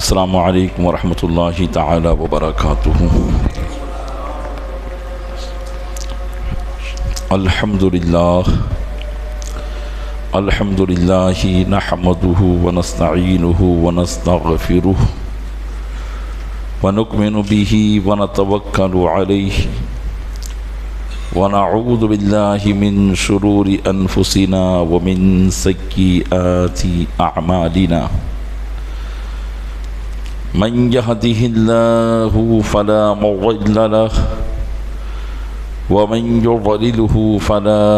السلام علیکم ورحمۃ اللہ تعالی وبرکاتہ۔ الحمد للہ نحمده ونستعینه ونستغفره ونؤمن به ونتوکل علیہ ونعوذ باللہ من شرور انفسنا ومن سیئات اعمالنا، من يهده الله فلا مضل له ومن يضلله فلا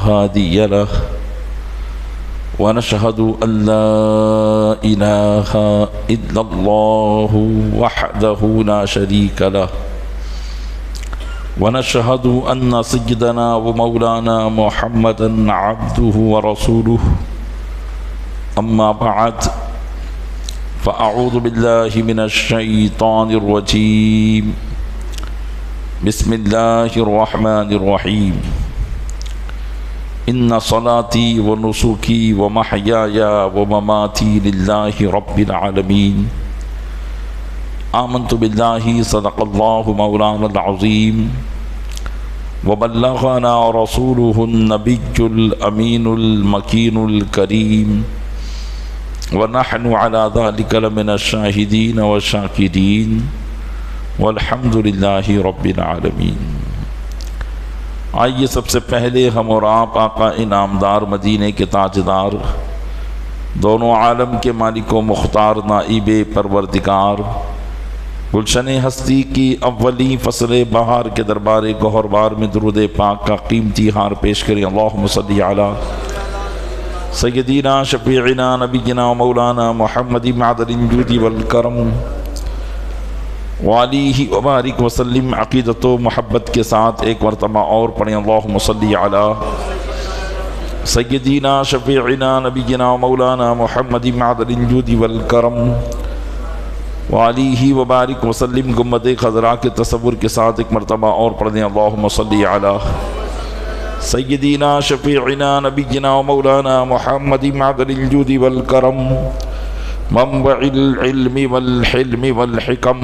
هادي له، ونشهد أن لا إله إلا الله وحده لا شريك له، ونشهد أن سيدنا ومولانا محمدا عبده ورسوله، أما بعد فأعوذ بالله من الشيطان الرجيم، بسم الله الرحمن الرحيم، إن صلاتي ونسكي ومحياي ومماتي لله رب العالمين، آمنت بالله صدق الله مولانا العظيم، وبلغنا رسوله النبي الأمين المكين الكريم، ونحن على ذلك لمن الشاهدين والشاكرين، والحمد للہ رب العالمین۔ آئیے سب سے پہلے ہم اور آپ آقا انعامدار مدینے کے تاجدار، دونوں عالم کے مالک و مختار نائب پروردگار، گلشن ہستی کی اولی فصل بہار کے دربار گوہر بار میں درود پاک کا قیمتی ہار پیش کریں۔ اللہم صلی علی سیدنا شفیعنا نبینا مولانا محمد معدن الجود والکرم وعلیہ وبارک وسلم۔ عقیدت و محبت کے ساتھ ایک مرتبہ اور پڑھیں، اللہم صلی علی سیدنا شفیعنا نبینا مولانا محمد معدن الجود والکرم وعلیہ وبارک وسلم۔ گنبد خضراء کے تصور کے ساتھ ایک مرتبہ اور پڑھیں، اللہم صلی علی سیدنا شفیعنا نبینا مولانا محمد معدن الجود والکرم منبع العلم والحلم والحکم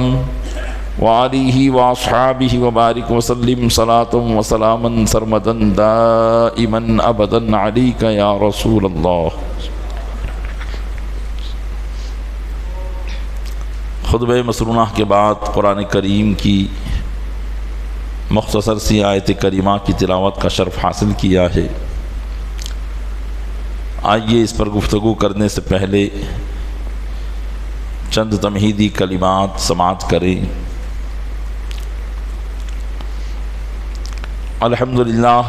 وآلہ واصحابہ وبارک وسلم، صلاۃ وسلاما سرمدا دائما ابدا علیک یا رسول اللہ۔ خطبہ مسرونہ کے بعد قرآن کریم کی مختصر سی آیت کریمہ کی تلاوت کا شرف حاصل کیا ہے۔ آئیے اس پر گفتگو کرنے سے پہلے چند تمہیدی کلمات سماعت کریں۔ الحمدللہ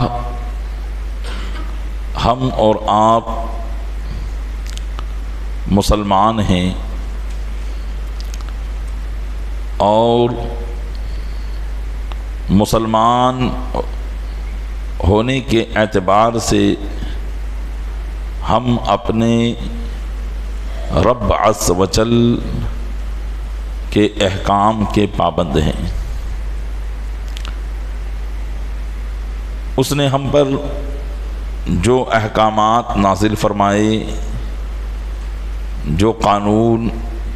ہم اور آپ مسلمان ہیں، اور مسلمان ہونے کے اعتبار سے ہم اپنے رب عز و جل کے احکام کے پابند ہیں۔ اس نے ہم پر جو احکامات نازل فرمائے، جو قانون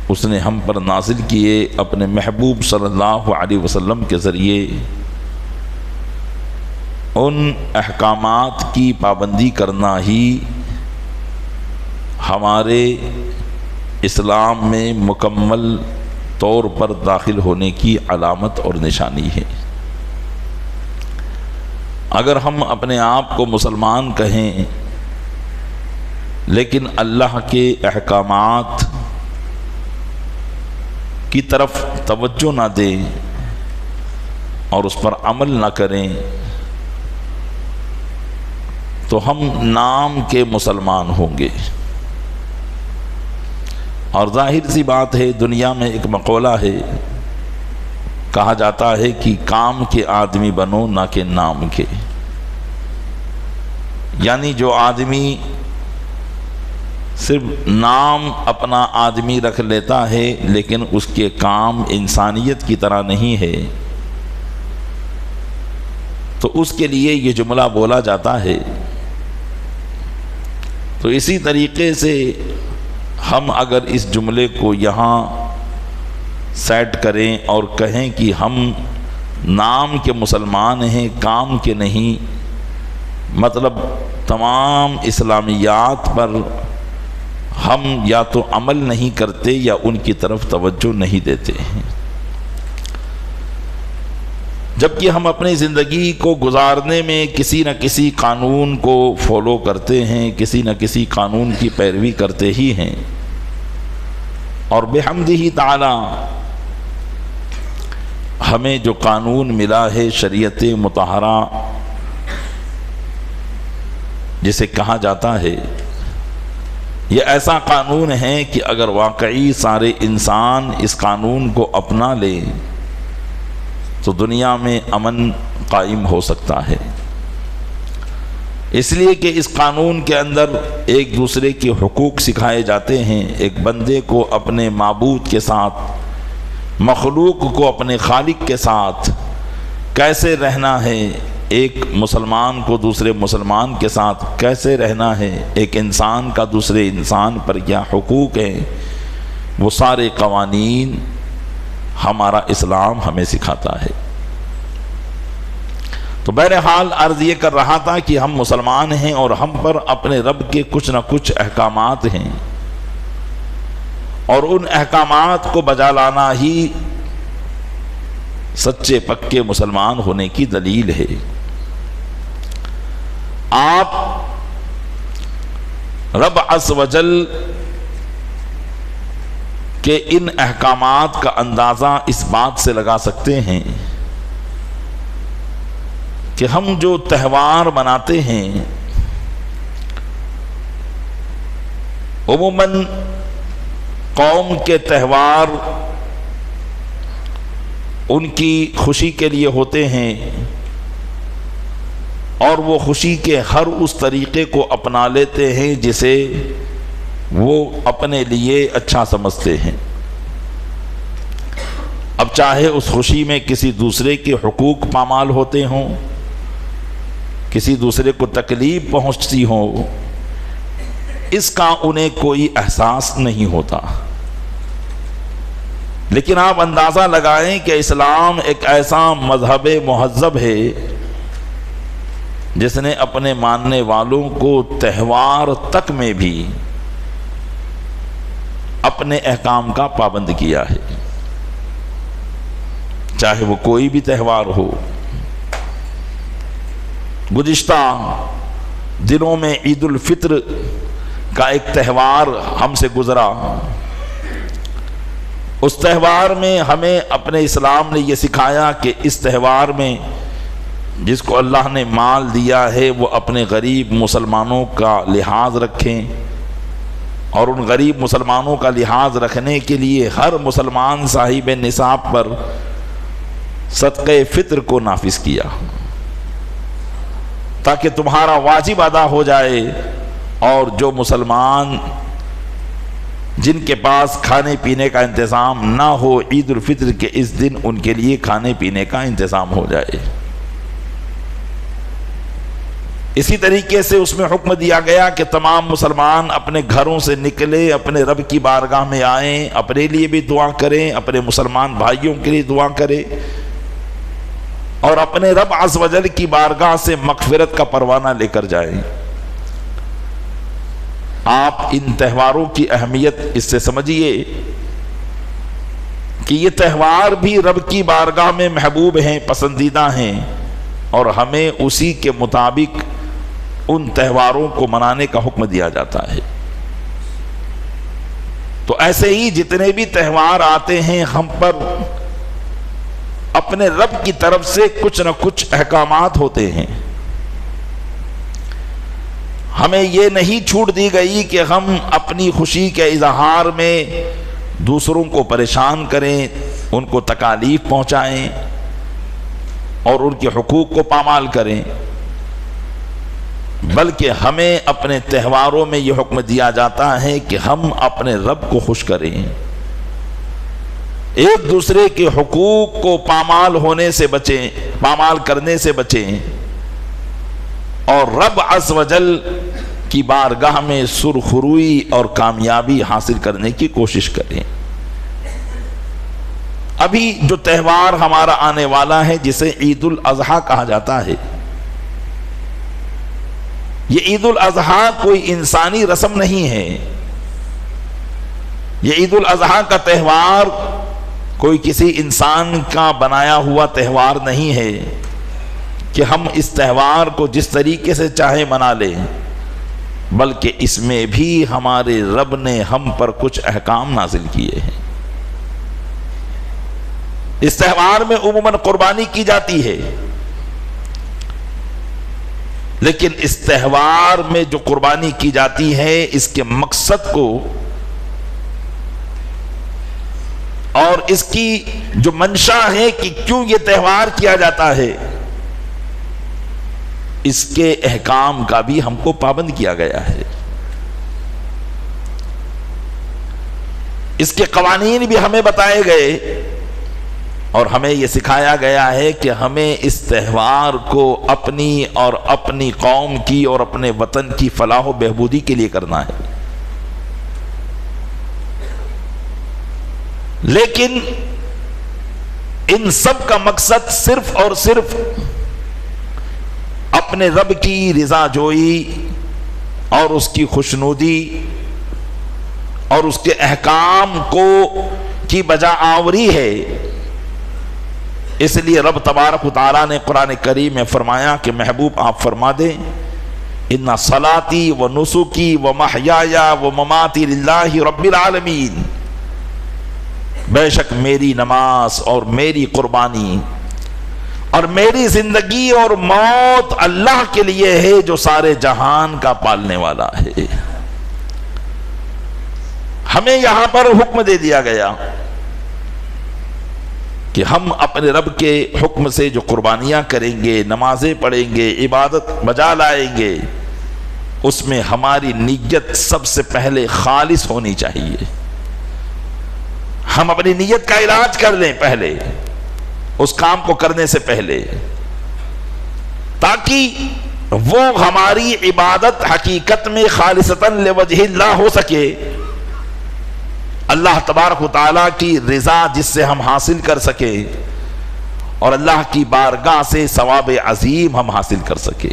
اس نے ہم پر نازل کیے اپنے محبوب صلی اللہ علیہ وسلم کے ذریعے، ان احکامات کی پابندی کرنا ہی ہمارے اسلام میں مکمل طور پر داخل ہونے کی علامت اور نشانی ہے۔ اگر ہم اپنے آپ کو مسلمان کہیں لیکن اللہ کے احکامات کی طرف توجہ نہ دیں اور اس پر عمل نہ کریں، تو ہم نام کے مسلمان ہوں گے۔ اور ظاہر سی بات ہے، دنیا میں ایک مقولہ ہے، کہا جاتا ہے کہ کام کے آدمی بنو نہ کہ نام کے۔ یعنی جو آدمی صرف نام اپنا آدمی رکھ لیتا ہے لیکن اس کے کام انسانیت کی طرح نہیں ہے، تو اس کے لیے یہ جملہ بولا جاتا ہے۔ تو اسی طریقے سے ہم اگر اس جملے کو یہاں سیٹ کریں اور کہیں کہ ہم نام کے مسلمان ہیں، کام کے نہیں، مطلب تمام اسلامیات پر ہم یا تو عمل نہیں کرتے یا ان کی طرف توجہ نہیں دیتے ہیں، جبکہ ہم اپنی زندگی کو گزارنے میں کسی نہ کسی قانون کو فالو کرتے ہیں، کسی نہ کسی قانون کی پیروی کرتے ہی ہیں۔ اور بحمدہ تعالی ہمیں جو قانون ملا ہے شریعت مطہرہ جسے کہا جاتا ہے، یہ ایسا قانون ہے کہ اگر واقعی سارے انسان اس قانون کو اپنا لیں تو دنیا میں امن قائم ہو سکتا ہے، اس لیے کہ اس قانون کے اندر ایک دوسرے کے حقوق سکھائے جاتے ہیں، ایک بندے کو اپنے معبود کے ساتھ، مخلوق کو اپنے خالق کے ساتھ کیسے رہنا ہے، ایک مسلمان کو دوسرے مسلمان کے ساتھ کیسے رہنا ہے، ایک انسان کا دوسرے انسان پر کیا حقوق ہیں، وہ سارے قوانین ہمارا اسلام ہمیں سکھاتا ہے۔ تو بہرحال عرض یہ کر رہا تھا کہ ہم مسلمان ہیں اور ہم پر اپنے رب کے کچھ نہ کچھ احکامات ہیں، اور ان احکامات کو بجا لانا ہی سچے پکے مسلمان ہونے کی دلیل ہے۔ آپ رب عز و جل کہ ان احکامات کا اندازہ اس بات سے لگا سکتے ہیں کہ ہم جو تہوار مناتے ہیں عموماً قوم کے تہوار ان کی خوشی کے لیے ہوتے ہیں، اور وہ خوشی کے ہر اس طریقے کو اپنا لیتے ہیں جسے وہ اپنے لیے اچھا سمجھتے ہیں۔ اب چاہے اس خوشی میں کسی دوسرے کے حقوق پامال ہوتے ہوں، کسی دوسرے کو تکلیف پہنچتی ہو، اس کا انہیں کوئی احساس نہیں ہوتا، لیکن آپ اندازہ لگائیں کہ اسلام ایک ایسا مذہب مہذب ہے جس نے اپنے ماننے والوں کو تہوار تک میں بھی اپنے احکام کا پابند کیا ہے، چاہے وہ کوئی بھی تہوار ہو۔ گزشتہ دنوں میں عید الفطر کا ایک تہوار ہم سے گزرا، اس تہوار میں ہمیں اپنے اسلام نے یہ سکھایا کہ اس تہوار میں جس کو اللہ نے مال دیا ہے وہ اپنے غریب مسلمانوں کا لحاظ رکھیں، اور ان غریب مسلمانوں کا لحاظ رکھنے کے لیے ہر مسلمان صاحب نصاب پر صدقہ فطر کو نافذ کیا تاکہ تمہارا واجب ادا ہو جائے، اور جو مسلمان جن کے پاس کھانے پینے کا انتظام نہ ہو عید الفطر کے اس دن ان کے لیے کھانے پینے کا انتظام ہو جائے۔ اسی طریقے سے اس میں حکم دیا گیا کہ تمام مسلمان اپنے گھروں سے نکلے، اپنے رب کی بارگاہ میں آئیں، اپنے لیے بھی دعا کریں، اپنے مسلمان بھائیوں کے لیے دعا کریں، اور اپنے رب عز و جل کی بارگاہ سے مغفرت کا پروانہ لے کر جائیں۔ آپ ان تہواروں کی اہمیت اس سے سمجھیے کہ یہ تہوار بھی رب کی بارگاہ میں محبوب ہیں، پسندیدہ ہیں، اور ہمیں اسی کے مطابق ان تہواروں کو منانے کا حکم دیا جاتا ہے۔ تو ایسے ہی جتنے بھی تہوار آتے ہیں ہم پر اپنے رب کی طرف سے کچھ نہ کچھ احکامات ہوتے ہیں، ہمیں یہ نہیں چھوٹ دی گئی کہ ہم اپنی خوشی کے اظہار میں دوسروں کو پریشان کریں، ان کو تکالیف پہنچائیں اور ان کے حقوق کو پامال کریں، بلکہ ہمیں اپنے تہواروں میں یہ حکم دیا جاتا ہے کہ ہم اپنے رب کو خوش کریں، ایک دوسرے کے حقوق کو پامال ہونے سے بچیں، پامال کرنے سے بچیں، اور رب عز و جل کی بارگاہ میں سرخروئی اور کامیابی حاصل کرنے کی کوشش کریں۔ ابھی جو تہوار ہمارا آنے والا ہے جسے عید الاضحیٰ کہا جاتا ہے، یہ عید الاضحیٰ کوئی انسانی رسم نہیں ہے. یہ عید الاضحیٰ کا تہوار کوئی کسی انسان کا بنایا ہوا تہوار نہیں ہے کہ ہم اس تہوار کو جس طریقے سے چاہے منا لیں، بلکہ اس میں بھی ہمارے رب نے ہم پر کچھ احکام نازل کیے ہیں. اس تہوار میں عموماً قربانی کی جاتی ہے، لیکن اس تہوار میں جو قربانی کی جاتی ہے اس کے مقصد کو اور اس کی جو منشا ہے کہ کیوں یہ تہوار کیا جاتا ہے، اس کے احکام کا بھی ہم کو پابند کیا گیا ہے. اس کے قوانین بھی ہمیں بتائے گئے اور ہمیں یہ سکھایا گیا ہے کہ ہمیں اس تہوار کو اپنی اور اپنی قوم کی اور اپنے وطن کی فلاح و بہبودی کے لیے کرنا ہے. لیکن ان سب کا مقصد صرف اور صرف اپنے رب کی رضا جوئی اور اس کی خوشنودی اور اس کے احکام کی بجا آوری ہے. اس لیے رب تبارک و تعالیٰ نے قرآن کریم میں فرمایا کہ محبوب آپ فرما دیں ان صلاتی و نسکی و محیایا و مماتی للہ رب العالمین، بے شک میری نماز اور میری قربانی اور میری زندگی اور موت اللہ کے لیے ہے جو سارے جہان کا پالنے والا ہے. ہمیں یہاں پر حکم دے دیا گیا کہ ہم اپنے رب کے حکم سے جو قربانیاں کریں گے، نمازیں پڑھیں گے، عبادت بجا لائیں گے، اس میں ہماری نیت سب سے پہلے خالص ہونی چاہیے. ہم اپنی نیت کا علاج کر لیں پہلے اس کام کو کرنے سے پہلے، تاکہ وہ ہماری عبادت حقیقت میں خالصتاً لوجہ اللہ ہو سکے، اللہ تبارک و تعالیٰ کی رضا جس سے ہم حاصل کر سکے اور اللہ کی بارگاہ سے ثواب عظیم ہم حاصل کر سکے.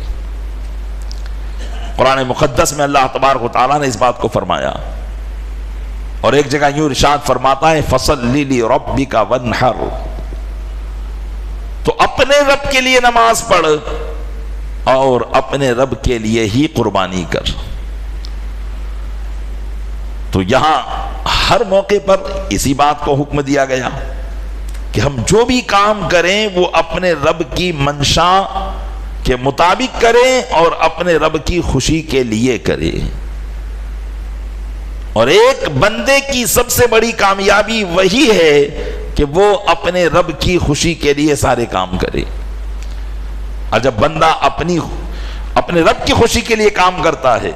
قرآن مقدس میں اللہ تبارک و تعالیٰ نے اس بات کو فرمایا اور ایک جگہ یوں ارشاد فرماتا ہے فَصَلِّ لِرَبِّكَ وَانْحَرْ، تو اپنے رب کے لیے نماز پڑھ اور اپنے رب کے لیے ہی قربانی کر. تو یہاں ہر موقع پر اسی بات کو حکم دیا گیا کہ ہم جو بھی کام کریں وہ اپنے رب کی منشا کے مطابق کریں اور اپنے رب کی خوشی کے لیے کریں. اور ایک بندے کی سب سے بڑی کامیابی وہی ہے کہ وہ اپنے رب کی خوشی کے لیے سارے کام کرے. اور جب بندہ اپنے رب کی خوشی کے لیے کام کرتا ہے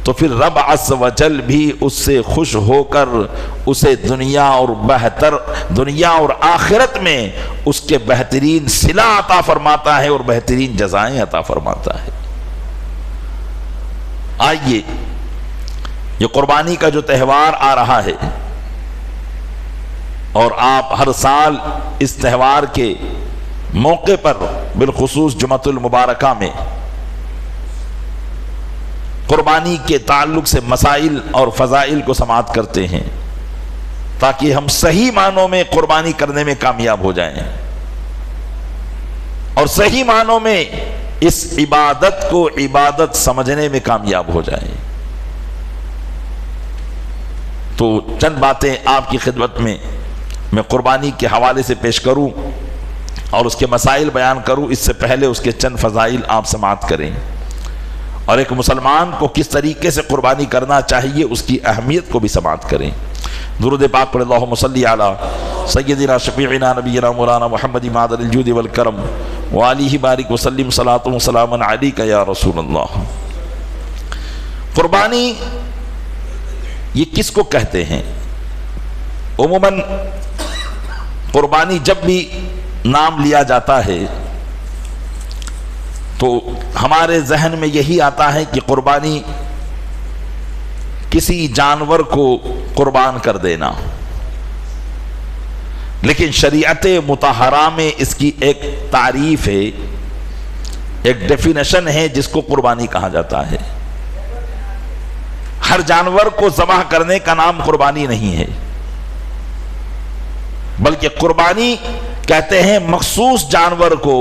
تو پھر رب عز و جل بھی اس سے خوش ہو کر اسے دنیا اور آخرت میں اس کے بہترین صلہ عطا فرماتا ہے اور بہترین جزائیں عطا فرماتا ہے. آئیے یہ قربانی کا جو تہوار آ رہا ہے اور آپ ہر سال اس تہوار کے موقع پر بالخصوص جمعۃ المبارکہ میں قربانی کے تعلق سے مسائل اور فضائل کو سماعت کرتے ہیں تاکہ ہم صحیح معنوں میں قربانی کرنے میں کامیاب ہو جائیں اور صحیح معنوں میں اس عبادت کو عبادت سمجھنے میں کامیاب ہو جائیں. تو چند باتیں آپ کی خدمت میں قربانی کے حوالے سے پیش کروں اور اس کے مسائل بیان کروں. اس سے پہلے اس کے چند فضائل آپ سماعت کریں اور ایک مسلمان کو کس طریقے سے قربانی کرنا چاہیے اس کی اہمیت کو بھی سماعت کریں. درود پاک پڑھ اللہم صلی علی سیدنا شفیعنا نبینا مولانا محمد معدن الجود والکرم وآلہ بارک وسلم صلاۃ و سلام علیک یا رسول اللہ. قربانی یہ کس کو کہتے ہیں؟ عموماً قربانی جب بھی نام لیا جاتا ہے تو ہمارے ذہن میں یہی آتا ہے کہ قربانی کسی جانور کو قربان کر دینا. لیکن شریعت مطہرہ میں اس کی ایک تعریف ہے، ایک ڈیفینیشن ہے جس کو قربانی کہا جاتا ہے۔ ہر جانور کو ذبح کرنے کا نام قربانی نہیں ہے، بلکہ قربانی کہتے ہیں مخصوص جانور کو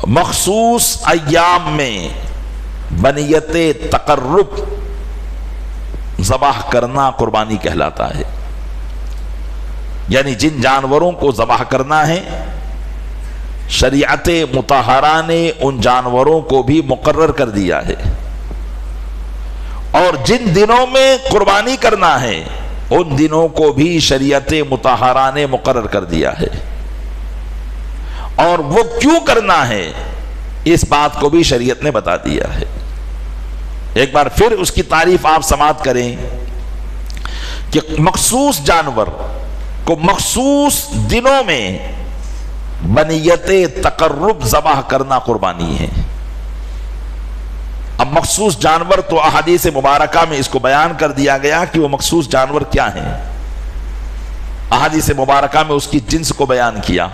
مخصوص ایام میں بنیت تقرب ذبح کرنا قربانی کہلاتا ہے۔ یعنی جن جانوروں کو ذبح کرنا ہے، شریعت مطہرہ نے ان جانوروں کو بھی مقرر کر دیا ہے، اور جن دنوں میں قربانی کرنا ہے ان دنوں کو بھی شریعت مطہرہ نے مقرر کر دیا ہے، اور وہ کیوں کرنا ہے اس بات کو بھی شریعت نے بتا دیا ہے۔ ایک بار پھر اس کی تعریف آپ سماعت کریں کہ مخصوص جانور کو مخصوص دنوں میں بنیت تقرب ذبح کرنا قربانی ہے۔ اب مخصوص جانور تو احادیث مبارکہ میں اس کو بیان کر دیا گیا کہ وہ مخصوص جانور کیا ہیں۔ احادیث مبارکہ میں اس کی جنس کو بیان کیا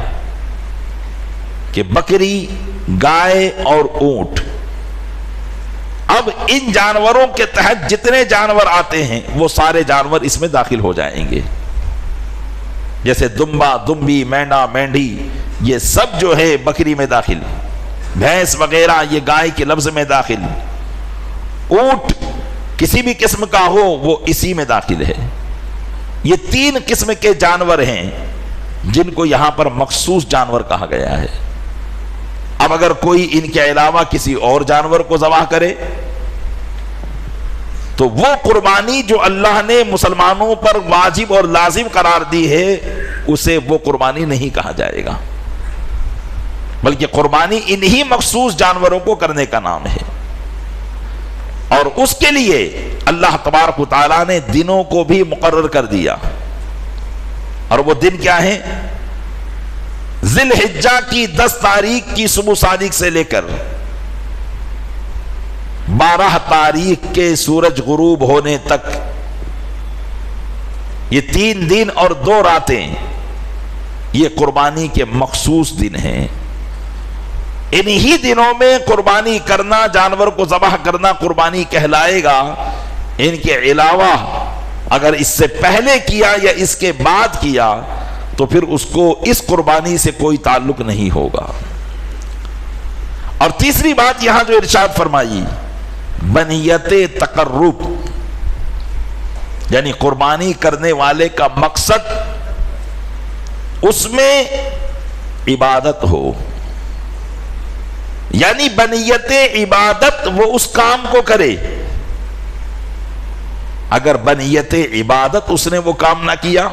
کہ بکری، گائے اور اونٹ۔ اب ان جانوروں کے تحت جتنے جانور آتے ہیں وہ سارے جانور اس میں داخل ہو جائیں گے، جیسے دمبا، دمبی، مینڈا، مینڈی، یہ سب جو ہے بکری میں داخل، بھینس وغیرہ یہ گائے کے لفظ میں داخل، اونٹ کسی بھی قسم کا ہو وہ اسی میں داخل ہے۔ یہ تین قسم کے جانور ہیں جن کو یہاں پر مخصوص جانور کہا گیا ہے۔ اب اگر کوئی ان کے علاوہ کسی اور جانور کو ذبح کرے تو وہ قربانی جو اللہ نے مسلمانوں پر واجب اور لازم قرار دی ہے اسے وہ قربانی نہیں کہا جائے گا، بلکہ قربانی انہی مخصوص جانوروں کو کرنے کا نام ہے۔ اور اس کے لیے اللہ تبارک و تعالیٰ نے دنوں کو بھی مقرر کر دیا، اور وہ دن کیا ہیں؟ ذی الحجہ کی 10 تاریخ کی صبح صادق سے لے کر 12 تاریخ کے سورج غروب ہونے تک، یہ 3 دن اور 2 راتیں یہ قربانی کے مخصوص دن ہیں۔ انہی دنوں میں قربانی کرنا، جانور کو ذبح کرنا قربانی کہلائے گا۔ ان کے علاوہ اگر اس سے پہلے کیا یا اس کے بعد کیا تو پھر اس کو اس قربانی سے کوئی تعلق نہیں ہوگا۔ اور تیسری بات یہاں جو ارشاد فرمائی، بنیت تقرب، یعنی قربانی کرنے والے کا مقصد اس میں عبادت ہو، یعنی بنیت عبادت، وہ اس کام کو کرے۔ اگر بنیت عبادت اس نے وہ کام نہ کیا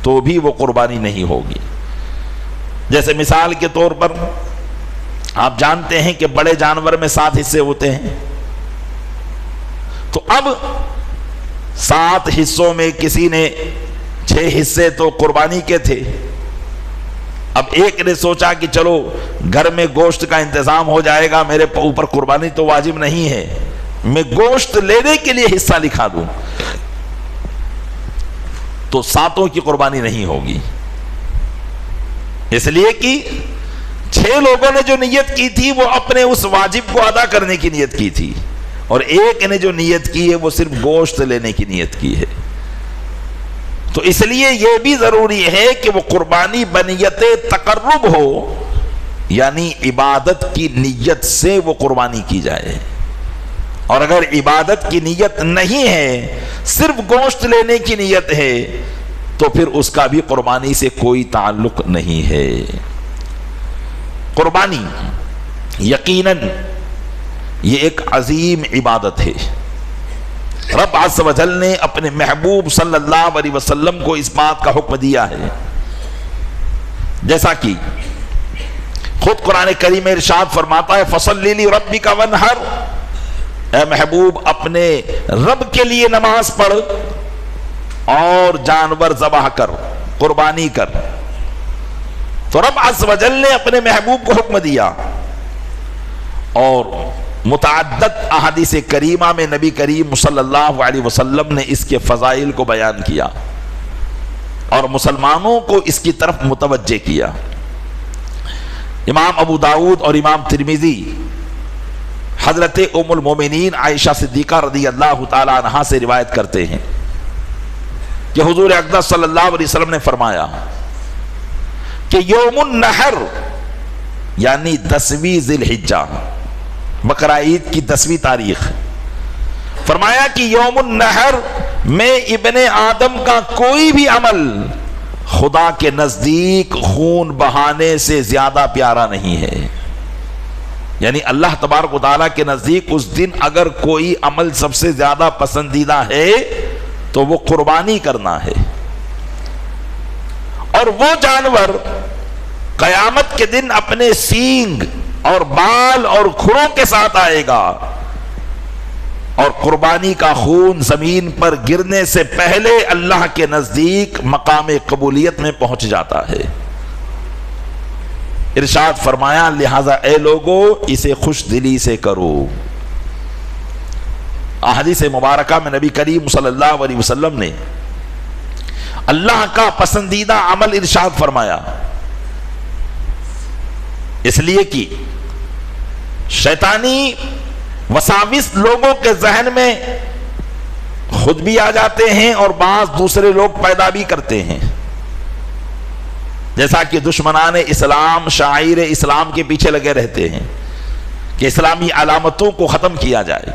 تو بھی وہ قربانی نہیں ہوگی۔ جیسے مثال کے طور پر آپ جانتے ہیں کہ بڑے جانور میں 7 حصے ہوتے ہیں، تو اب 7 حصوں میں کسی نے 6 حصے تو قربانی کے تھے، اب ایک نے سوچا کہ چلو گھر میں گوشت کا انتظام ہو جائے گا، میرے اوپر قربانی تو واجب نہیں ہے، میں گوشت لینے کے لیے حصہ لکھا دوں، تو 7 کی قربانی نہیں ہوگی، اس لیے کہ 6 لوگوں نے جو نیت کی تھی وہ اپنے اس واجب کو ادا کرنے کی نیت کی تھی، اور ایک نے جو نیت کی ہے وہ صرف گوشت لینے کی نیت کی ہے۔ تو اس لیے یہ بھی ضروری ہے کہ وہ قربانی بنیت تقرب ہو، یعنی عبادت کی نیت سے وہ قربانی کی جائے، اور اگر عبادت کی نیت نہیں ہے، صرف گوشت لینے کی نیت ہے، تو پھر اس کا بھی قربانی سے کوئی تعلق نہیں ہے۔ قربانی یقیناً یہ ایک عظیم عبادت ہے۔ رب عز و جل نے اپنے محبوب صلی اللہ علیہ وسلم کو اس بات کا حکم دیا ہے، جیسا کہ خود قرآن کریم میں ارشاد فرماتا ہے فَصَلِّ لِرَبِّكَ وَانْحَرْ، اے محبوب اپنے رب کے لیے نماز پڑھ اور جانور ذبح کر، قربانی کر۔ تو رب عز و جل نے اپنے محبوب کو حکم دیا، اور متعدد احادیث کریمہ میں نبی کریم صلی اللہ علیہ وسلم نے اس کے فضائل کو بیان کیا، اور مسلمانوں کو اس کی طرف متوجہ کیا۔ امام ابو داؤد اور امام ترمذی حضرت ام المومنین عائشہ صدیقہ رضی اللہ تعالی عنہا سے روایت کرتے ہیں کہ حضور اقدس صلی اللہ علیہ وسلم نے فرمایا کہ یوم النحر یعنی 10ویں ذی الحجہ، بقرہ عید کی 10ویں تاریخ، فرمایا کہ یوم النحر میں ابن آدم کا کوئی بھی عمل خدا کے نزدیک خون بہانے سے زیادہ پیارا نہیں ہے۔ یعنی اللہ تبارک و تعالیٰ کے نزدیک اس دن اگر کوئی عمل سب سے زیادہ پسندیدہ ہے تو وہ قربانی کرنا ہے۔ اور وہ جانور قیامت کے دن اپنے سینگ اور بال اور کھروں کے ساتھ آئے گا، اور قربانی کا خون زمین پر گرنے سے پہلے اللہ کے نزدیک مقام قبولیت میں پہنچ جاتا ہے۔ ارشاد فرمایا لہذا اے لوگو اسے خوش دلی سے کرو۔ احادیث مبارکہ میں نبی کریم صلی اللہ علیہ وسلم نے اللہ کا پسندیدہ عمل ارشاد فرمایا، اس لیے کہ شیطانی وساوس لوگوں کے ذہن میں خود بھی آ جاتے ہیں اور بعض دوسرے لوگ پیدا بھی کرتے ہیں، جیسا کہ دشمنان اسلام شاعر اسلام کے پیچھے لگے رہتے ہیں کہ اسلامی علامتوں کو ختم کیا جائے،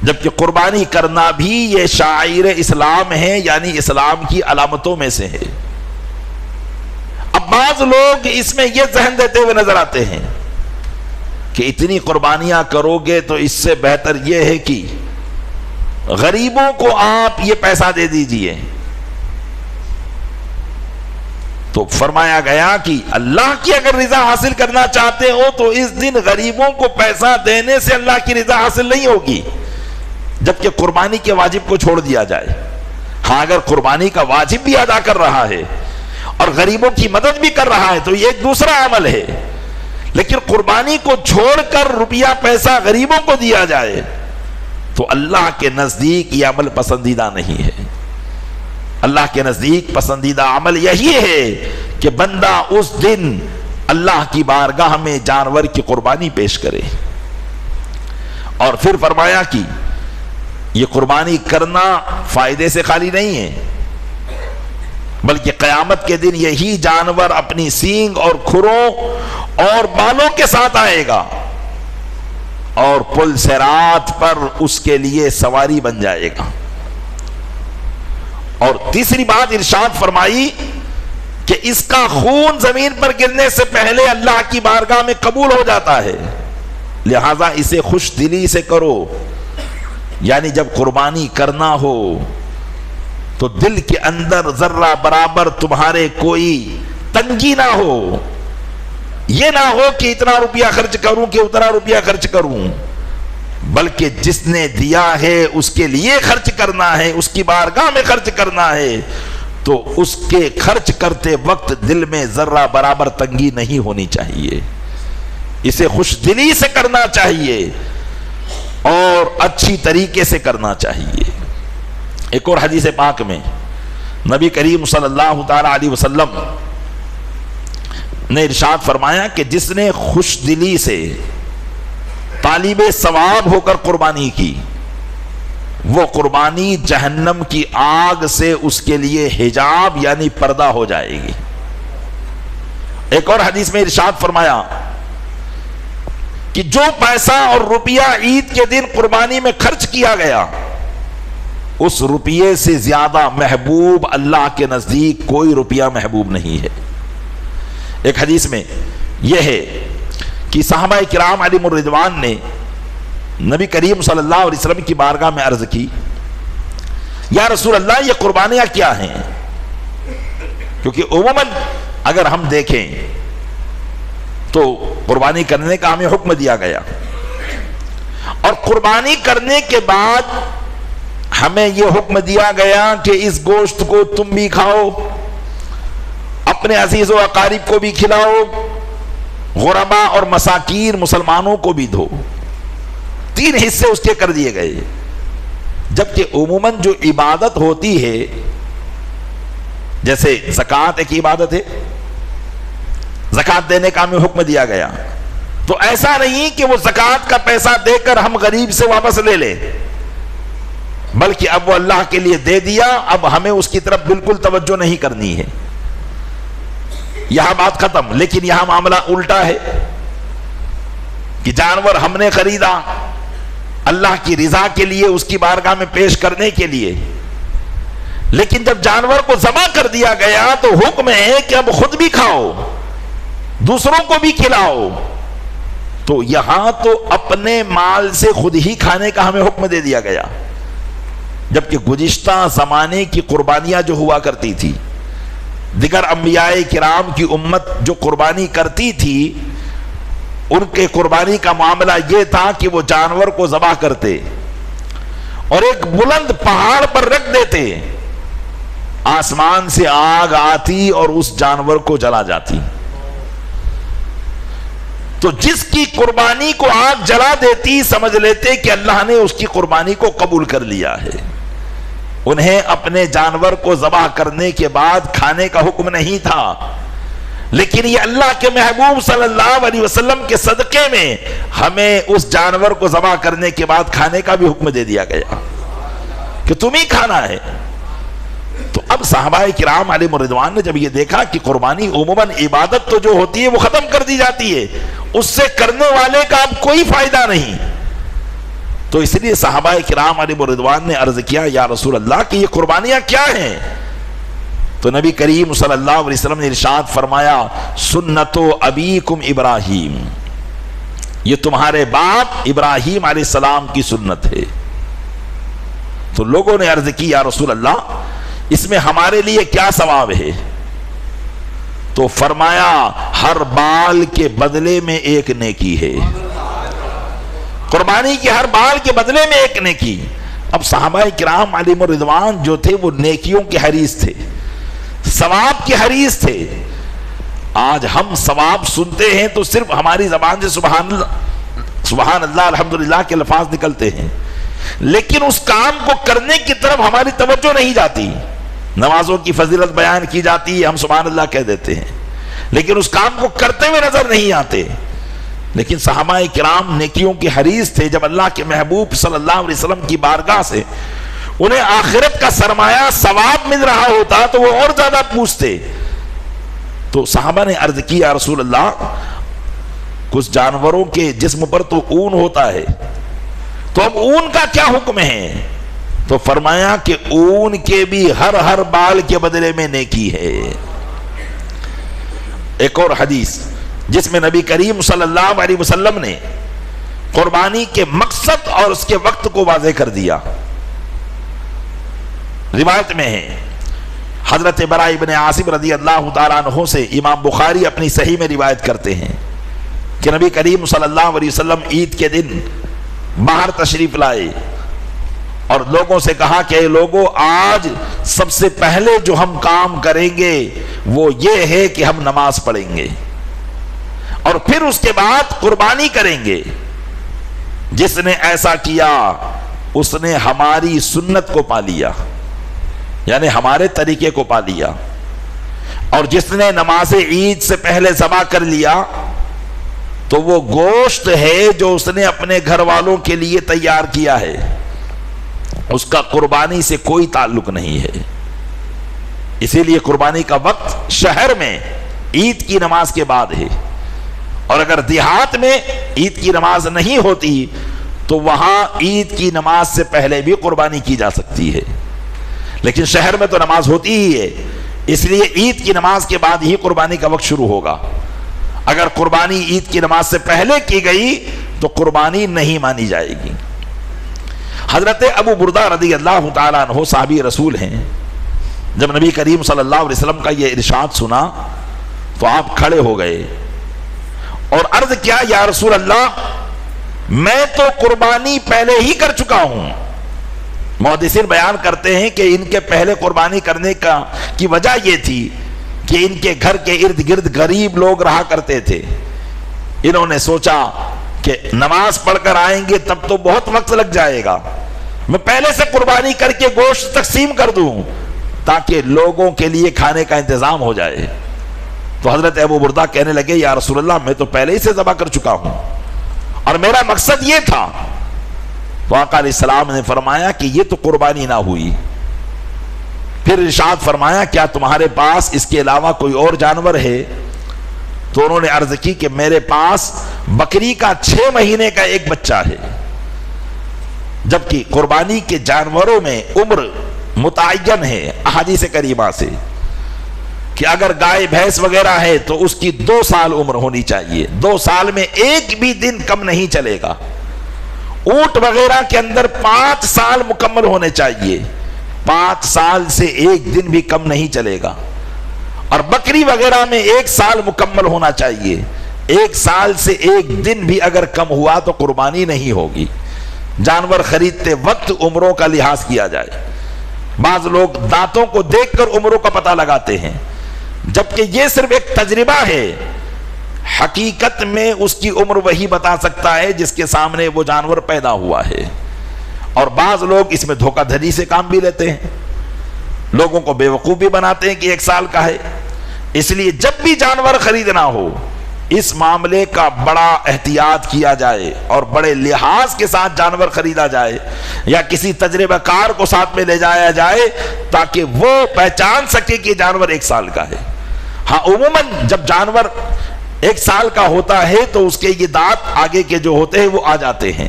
جبکہ قربانی کرنا بھی یہ شاعر اسلام ہے، یعنی اسلام کی علامتوں میں سے ہے۔ اب بعض لوگ اس میں یہ ذہن دیتے ہوئے نظر آتے ہیں کہ اتنی قربانیاں کرو گے تو اس سے بہتر یہ ہے کہ غریبوں کو آپ یہ پیسہ دے دیجئے۔ تو فرمایا گیا کہ اللہ کی اگر رضا حاصل کرنا چاہتے ہو تو اس دن غریبوں کو پیسہ دینے سے اللہ کی رضا حاصل نہیں ہوگی، جبکہ قربانی کے واجب کو چھوڑ دیا جائے۔ ہاں اگر قربانی کا واجب بھی ادا کر رہا ہے اور غریبوں کی مدد بھی کر رہا ہے تو یہ ایک دوسرا عمل ہے، لیکن قربانی کو چھوڑ کر روپیہ پیسہ غریبوں کو دیا جائے تو اللہ کے نزدیک یہ عمل پسندیدہ نہیں ہے۔ اللہ کے نزدیک پسندیدہ عمل یہی ہے کہ بندہ اس دن اللہ کی بارگاہ میں جانور کی قربانی پیش کرے۔ اور پھر فرمایا کہ یہ قربانی کرنا فائدے سے خالی نہیں ہے، بلکہ قیامت کے دن یہی جانور اپنی سینگ اور کھروں اور بالوں کے ساتھ آئے گا اور پل صراط پر اس کے لیے سواری بن جائے گا۔ اور تیسری بات ارشاد فرمائی کہ اس کا خون زمین پر گرنے سے پہلے اللہ کی بارگاہ میں قبول ہو جاتا ہے، لہذا اسے خوش دلی سے کرو۔ یعنی جب قربانی کرنا ہو تو دل کے اندر ذرہ برابر تمہارے کوئی تنگی نہ ہو، یہ نہ ہو کہ اتنا روپیہ خرچ کروں کہ اتنا روپیہ خرچ کروں، بلکہ جس نے دیا ہے اس کے لیے خرچ کرنا ہے، اس کی بارگاہ میں خرچ کرنا ہے، تو اس کے خرچ کرتے وقت دل میں ذرہ برابر تنگی نہیں ہونی چاہیے، اسے خوش دلی سے کرنا چاہیے اور اچھی طریقے سے کرنا چاہیے۔ ایک اور حدیث پاک میں نبی کریم صلی اللہ تعالی علیہ وسلم نے ارشاد فرمایا کہ جس نے خوش دلی سے طالب ثواب ہو کر قربانی کی، وہ قربانی جہنم کی آگ سے اس کے لیے حجاب یعنی پردہ ہو جائے گی۔ ایک اور حدیث میں ارشاد فرمایا کہ جو پیسہ اور روپیہ عید کے دن قربانی میں خرچ کیا گیا، اس روپیے سے زیادہ محبوب اللہ کے نزدیک کوئی روپیہ محبوب نہیں ہے۔ ایک حدیث میں یہ ہے کہ صحابہ کرام علیہم الرضوان نے نبی کریم صلی اللہ علیہ وسلم کی بارگاہ میں عرض کی، یا رسول اللہ یہ قربانیاں کیا ہیں؟ کیونکہ عموماً اگر ہم دیکھیں تو قربانی کرنے کا ہمیں حکم دیا گیا، اور قربانی کرنے کے بعد ہمیں یہ حکم دیا گیا کہ اس گوشت کو تم بھی کھاؤ، اپنے عزیز و اقارب کو بھی کھلاؤ، غربا اور مساکین مسلمانوں کو بھی دو۔ 3 حصے اس کے کر دیے گئے، جبکہ عموماً جو عبادت ہوتی ہے جیسے زکوٰۃ ایک عبادت ہے، زکوٰۃ دینے کا ہمیں حکم دیا گیا، تو ایسا نہیں کہ وہ زکوٰۃ کا پیسہ دے کر ہم غریب سے واپس لے لیں، بلکہ اب وہ اللہ کے لیے دے دیا، اب ہمیں اس کی طرف بالکل توجہ نہیں کرنی ہے، یہاں بات ختم۔ لیکن یہاں معاملہ الٹا ہے کہ جانور ہم نے خریدا اللہ کی رضا کے لیے، اس کی بارگاہ میں پیش کرنے کے لیے، لیکن جب جانور کو ذبح کر دیا گیا تو حکم ہے کہ اب خود بھی کھاؤ، دوسروں کو بھی کھلاؤ، تو یہاں تو اپنے مال سے خود ہی کھانے کا ہمیں حکم دے دیا گیا، جبکہ گزشتہ زمانے کی قربانیاں جو ہوا کرتی تھی، دیگر انبیاء کرام کی امت جو قربانی کرتی تھی، ان کے قربانی کا معاملہ یہ تھا کہ وہ جانور کو ذبح کرتے اور ایک بلند پہاڑ پر رکھ دیتے، آسمان سے آگ آتی اور اس جانور کو جلا جاتی، تو جس کی قربانی کو آگ جلا دیتی سمجھ لیتے کہ اللہ نے اس کی قربانی کو قبول کر لیا ہے۔ انہیں اپنے جانور کو ذبح کرنے کے بعد کھانے کا حکم نہیں تھا، لیکن یہ اللہ کے محبوب صلی اللہ علیہ وسلم کے صدقے میں ہمیں اس جانور کو ذبح کرنے کے بعد کھانے کا بھی حکم دے دیا گیا کہ تم ہی کھانا ہے۔ تو اب صحابہ کرام علیہ رضوان نے جب یہ دیکھا کہ قربانی عموماً عبادت تو جو ہوتی ہے وہ ختم کر دی جاتی ہے، اس سے کرنے والے کا اب کوئی فائدہ نہیں، تو اس لیے صحابہ کرام علیہ رضوان نے عرض کیا یا رسول اللہ کہ یہ قربانیاں کیا ہیں؟ تو نبی کریم صلی اللہ علیہ وسلم نے ارشاد فرمایا سنت ابیکم ابراہیم، یہ تمہارے باپ ابراہیم علیہ السلام کی سنت ہے۔ تو لوگوں نے عرض کی یا رسول اللہ اس میں ہمارے لیے کیا ثواب ہے؟ تو فرمایا ہر بال کے بدلے میں ایک نیکی ہے، قربانی کی ہر بال کے بدلے میں ایک نیکی۔ اب صحابہ کرام علیہ رضوان جو تھے وہ نیکیوں کے حریص تھے، ثواب کے حریص تھے۔ آج ہم ثواب سنتے ہیں تو صرف ہماری زبان سے سبحان اللہ الحمدللہ کے الفاظ نکلتے ہیں، لیکن اس کام کو کرنے کی طرف ہماری توجہ نہیں جاتی۔ نمازوں کی فضیلت بیان کی جاتی ہے، ہم سبحان اللہ کہہ دیتے ہیں، لیکن اس کام کو کرتے ہوئے نظر نہیں آتے۔ لیکن صحابہ کرام نیکیوں کے حریص تھے، جب اللہ کے محبوب صلی اللہ علیہ وسلم کی بارگاہ سے انہیں آخرت کا سرمایہ ثواب مل رہا ہوتا تو وہ اور زیادہ پوچھتے۔ تو صحابہ نے عرض کی یا رسول اللہ کچھ جانوروں کے جسم پر تو اون ہوتا ہے، تو اب اون کا کیا حکم ہے؟ تو فرمایا کہ اون کے بھی ہر بال کے بدلے میں نیکی ہے۔ ایک اور حدیث جس میں نبی کریم صلی اللہ علیہ وسلم نے قربانی کے مقصد اور اس کے وقت کو واضح کر دیا۔ روایت میں ہے حضرت براء ابن عازب رضی اللہ تعالیٰ عنہ سے امام بخاری اپنی صحیح میں روایت کرتے ہیں کہ نبی کریم صلی اللہ علیہ وسلم عید کے دن باہر تشریف لائے اور لوگوں سے کہا کہ اے لوگوں، آج سب سے پہلے جو ہم کام کریں گے وہ یہ ہے کہ ہم نماز پڑھیں گے اور پھر اس کے بعد قربانی کریں گے۔ جس نے ایسا کیا اس نے ہماری سنت کو پا لیا، یعنی ہمارے طریقے کو پا لیا، اور جس نے نماز عید سے پہلے ذبح کر لیا تو وہ گوشت ہے جو اس نے اپنے گھر والوں کے لیے تیار کیا ہے، اس کا قربانی سے کوئی تعلق نہیں ہے۔ اسی لیے قربانی کا وقت شہر میں عید کی نماز کے بعد ہے، اور اگر دیہات میں عید کی نماز نہیں ہوتی تو وہاں عید کی نماز سے پہلے بھی قربانی کی جا سکتی ہے، لیکن شہر میں تو نماز ہوتی ہی ہے، اس لیے عید کی نماز کے بعد ہی قربانی کا وقت شروع ہوگا۔ اگر قربانی عید کی نماز سے پہلے کی گئی تو قربانی نہیں مانی جائے گی۔ حضرت ابو بردہ رضی اللہ تعالیٰ عنہ صحابی رسول ہیں، جب نبی کریم صلی اللہ علیہ وسلم کا یہ ارشاد سنا تو آپ کھڑے ہو گئے اور عرض کیا یا رسول اللہ میں تو قربانی پہلے ہی کر چکا ہوں۔ محدثین بیان کرتے ہیں کہ ان کے پہلے قربانی کرنے کی وجہ یہ تھی کہ ان کے گھر کے ارد گرد غریب لوگ رہا کرتے تھے، انہوں نے سوچا کہ نماز پڑھ کر آئیں گے تب تو بہت وقت لگ جائے گا، میں پہلے سے قربانی کر کے گوشت تقسیم کر دوں، تاکہ لوگوں کے لیے کھانے کا انتظام ہو جائے۔ تو حضرت ابو بردہ کہنے لگے یا رسول اللہ میں تو پہلے ہی سے ذبح کر چکا ہوں اور میرا مقصد یہ تھا۔ تو آقا علیہ السلام نے فرمایا کہ یہ تو قربانی نہ ہوئی۔ پھر ارشاد فرمایا کیا تمہارے پاس اس کے علاوہ کوئی اور جانور ہے؟ تو انہوں نے عرض کی کہ میرے پاس بکری کا 6 مہینے کا ایک بچہ ہے، جبکہ قربانی کے جانوروں میں عمر متعین ہے احادیث کریمہ سے کہ اگر گائے بھینس وغیرہ ہے تو اس کی 2 سال عمر ہونی چاہیے، 2 سال میں ایک بھی دن کم نہیں چلے گا۔ اونٹ وغیرہ کے اندر 5 سال مکمل ہونے چاہیے، 5 سال سے ایک دن بھی کم نہیں چلے گا۔ اور بکری وغیرہ میں 1 سال مکمل ہونا چاہیے، 1 سال سے ایک دن بھی اگر کم ہوا تو قربانی نہیں ہوگی۔ جانور خریدتے وقت عمروں کا لحاظ کیا جائے۔ بعض لوگ دانتوں کو دیکھ کر عمروں کا پتہ لگاتے ہیں، جبکہ یہ صرف ایک تجربہ ہے۔ حقیقت میں اس کی عمر وہی بتا سکتا ہے جس کے سامنے وہ جانور پیدا ہوا ہے۔ اور بعض لوگ اس میں دھوکہ دھڑی سے کام بھی لیتے ہیں، لوگوں کو بیوقوف بھی بناتے ہیں کہ 1 سال کا ہے۔ اس لیے جب بھی جانور خریدنا ہو اس معاملے کا بڑا احتیاط کیا جائے اور بڑے لحاظ کے ساتھ جانور خریدا جائے، یا کسی تجربہ کار کو ساتھ میں لے جایا جائے تاکہ وہ پہچان سکے کہ جانور 1 سال کا ہے۔ ہاں عموماً جب جانور 1 سال کا ہوتا ہے تو اس کے یہ دانت آگے کے جو ہوتے ہیں وہ آ جاتے ہیں،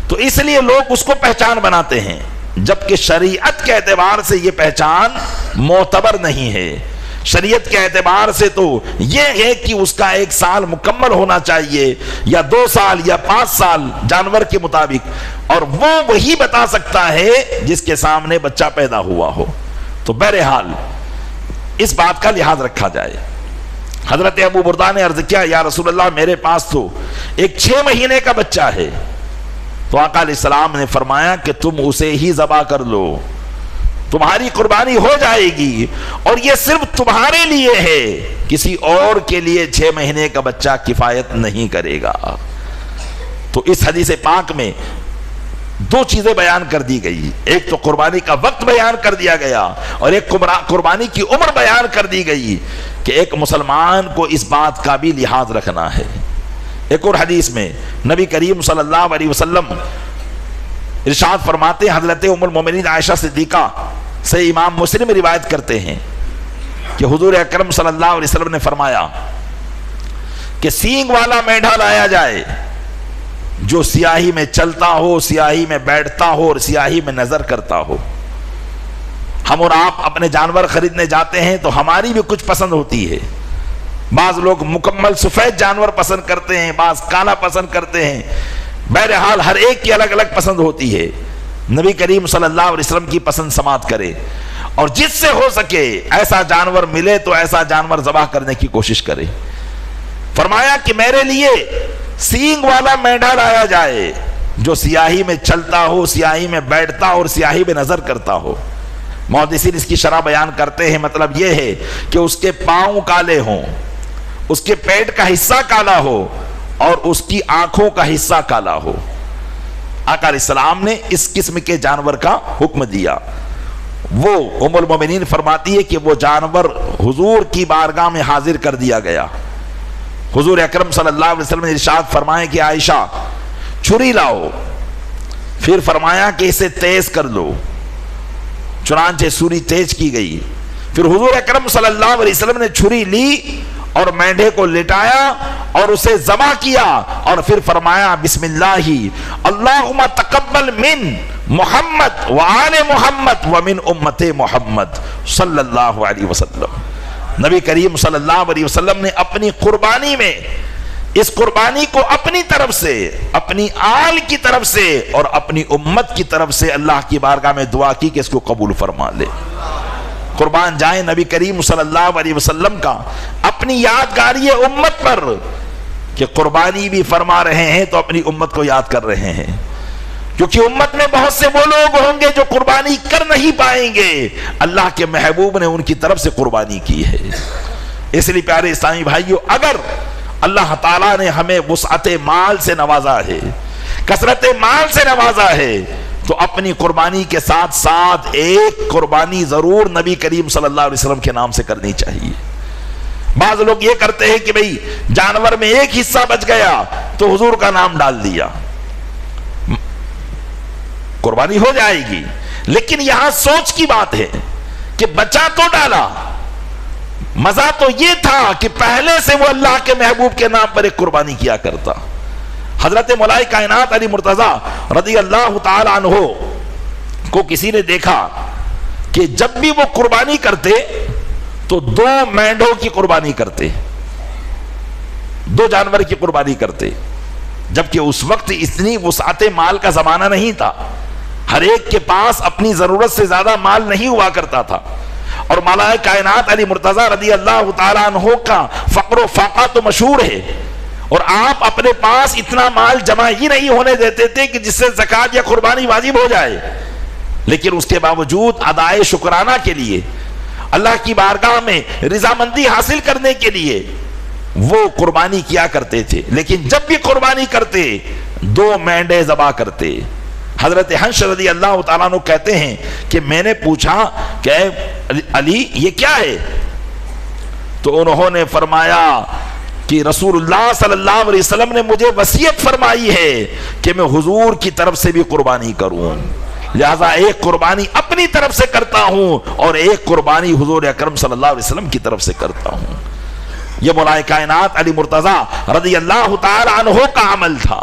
تو اس لیے لوگ اس کو پہچان بناتے ہیں، جبکہ شریعت کے اعتبار سے یہ پہچان معتبر نہیں ہے۔ شریعت کے اعتبار سے تو یہ ہے کہ اس کا 1 سال مکمل ہونا چاہیے، یا 2 سال یا 5 سال جانور کے مطابق، اور وہ وہی بتا سکتا ہے جس کے سامنے بچہ پیدا ہوا ہو۔ تو بہرحال اس بات کا لحاظ رکھا جائے۔ حضرت ابو بردہ نے عرض کیا یا رسول اللہ میرے پاس تو ایک 6 مہینے کا بچہ ہے۔ تو آقا علیہ السلام نے فرمایا کہ تم اسے ہی ذبح کر لو، تمہاری قربانی ہو جائے گی، اور یہ صرف تمہارے لیے ہے، کسی اور کے لیے 6 مہینے کا بچہ کفایت نہیں کرے گا۔ تو اس حدیث پاک میں 2 چیزیں بیان کر دی گئی، ایک تو قربانی کا وقت بیان کر دیا گیا، اور ایک قربانی کی عمر بیان کر دی گئی کہ ایک مسلمان کو اس بات کا بھی لحاظ رکھنا ہے۔ ایک اور حدیث میں نبی کریم صلی اللہ علیہ وسلم ارشاد فرماتے ہیں، حضرت ام المومنین عائشہ صدیقہ سے امام مسلم روایت کرتے ہیں کہ حضور اکرم صلی اللہ علیہ وسلم نے فرمایا کہ سینگ والا مینڈھا لایا جائے جو سیاہی میں چلتا ہو، سیاہی میں بیٹھتا ہو اور سیاہی میں نظر کرتا ہو۔ ہم اور آپ اپنے جانور خریدنے جاتے ہیں تو ہماری بھی کچھ پسند ہوتی ہے، بعض لوگ مکمل سفید جانور پسند کرتے ہیں، بعض کالا پسند کرتے ہیں، بہرحال ہر ایک کی الگ الگ پسند ہوتی ہے۔ نبی کریم صلی اللہ علیہ وسلم کی پسند سماعت کرے، اور جس سے ہو سکے ایسا جانور ملے تو ایسا جانور ذبح کرنے کی کوشش کرے۔ فرمایا کہ میرے لیے سینگ والا مینڈھا لایا جائے جو سیاہی میں چلتا ہو، سیاہی میں بیٹھتا ہو اور سیاہی میں نظر کرتا ہو۔ محدثین اس کی شرح بیان کرتے ہیں، مطلب یہ ہے کہ اس کے پاؤں کالے ہوں، اس کے پیٹ کا حصہ کالا ہو اور اس کی آنکھوں کا حصہ کالا ہو۔ آقا علیہ السلام نے اس قسم کے جانور کا حکم دیا۔ وہ ام المومنین فرماتی ہے کہ وہ جانور حضور کی بارگاہ میں حاضر کر دیا گیا۔ حضور اکرم صلی اللہ علیہ وسلم نے ارشاد فرمایا کہ عائشہ چھری لاؤ، پھر فرمایا کہ اسے تیز کر لو، چنانچہ چھری تیز کی گئی۔ پھر حضور اکرم صلی اللہ علیہ وسلم نے چھری لی اور مینڈھے کو لٹایا اور اسے ذبح کیا، اور پھر فرمایا بسم اللہ اللہم تقبل من محمد وآل محمد ومن امت محمد صلی اللہ علیہ وسلم۔ نبی کریم صلی اللہ علیہ وسلم نے اپنی قربانی میں اس قربانی کو اپنی طرف سے، اپنی آل کی طرف سے اور اپنی امت کی طرف سے اللہ کی بارگاہ میں دعا کی کہ اس کو قبول فرما لے۔ قربان جائیں نبی کریم صلی اللہ علیہ وسلم کا اپنی یادگاری امت پر کہ قربانی بھی فرما رہے ہیں تو اپنی امت کو یاد کر رہے ہیں، کیونکہ امت میں بہت سے وہ لوگ ہوں گے جو قربانی کر نہیں پائیں گے، اللہ کے محبوب نے ان کی طرف سے قربانی کی ہے۔ اس لیے پیارے اسلامی بھائیو، اگر اللہ تعالیٰ نے ہمیں وسعت مال سے نوازا ہے، کثرت مال سے نوازا ہے، تو اپنی قربانی کے ساتھ ساتھ ایک قربانی ضرور نبی کریم صلی اللہ علیہ وسلم کے نام سے کرنی چاہیے۔ بعض لوگ یہ کرتے ہیں کہ بھئی جانور میں ایک حصہ بچ گیا تو حضور کا نام ڈال دیا، قربانی ہو جائے گی، لیکن یہاں سوچ کی بات ہے کہ بچا تو ڈالا، مزہ تو یہ تھا کہ پہلے سے وہ اللہ کے محبوب کے نام پر ایک قربانی کیا کرتا۔ حضرت مولا کائنات علی مرتضیٰ رضی اللہ تعالی عنہ کو کسی نے دیکھا کہ جب بھی وہ قربانی کرتے تو 2 مینڈوں کی قربانی کرتے، 2 جانور کی قربانی کرتے، جبکہ اس وقت اتنی وسعت مال کا زمانہ نہیں تھا، ہر ایک کے پاس اپنی ضرورت سے زیادہ مال نہیں ہوا کرتا تھا، اور مولا کائنات علی مرتضیٰ رضی اللہ تعالیٰ عنہ کا فقر و فاقہ تو مشہور ہے، اور آپ اپنے پاس اتنا مال جمع ہی نہیں ہونے دیتے تھے کہ جس سے زکوٰۃ یا قربانی واجب ہو جائے، لیکن اس کے باوجود ادائے شکرانہ کے لیے، اللہ کی بارگاہ میں رضامندی حاصل کرنے کے لیے وہ قربانی کیا کرتے تھے۔ لیکن جب بھی قربانی کرتے 2 مینڈے ذبح کرتے۔ حضرت حنش رضی اللہ تعالیٰ عنہ کہتے ہیں کہ میں نے پوچھا کہ اے علی یہ کیا ہے؟ تو انہوں نے فرمایا کہ رسول اللہ صلی اللہ علیہ وسلم نے مجھے وصیت فرمائی ہے کہ میں حضور کی طرف سے بھی قربانی کروں، لہذا ایک قربانی اپنی طرف سے کرتا ہوں اور ایک قربانی حضور اکرم صلی اللہ علیہ وسلم کی طرف سے کرتا ہوں۔ یہ مولا کائنات علی مرتضیٰ رضی اللہ تعالی عنہ کا عمل تھا۔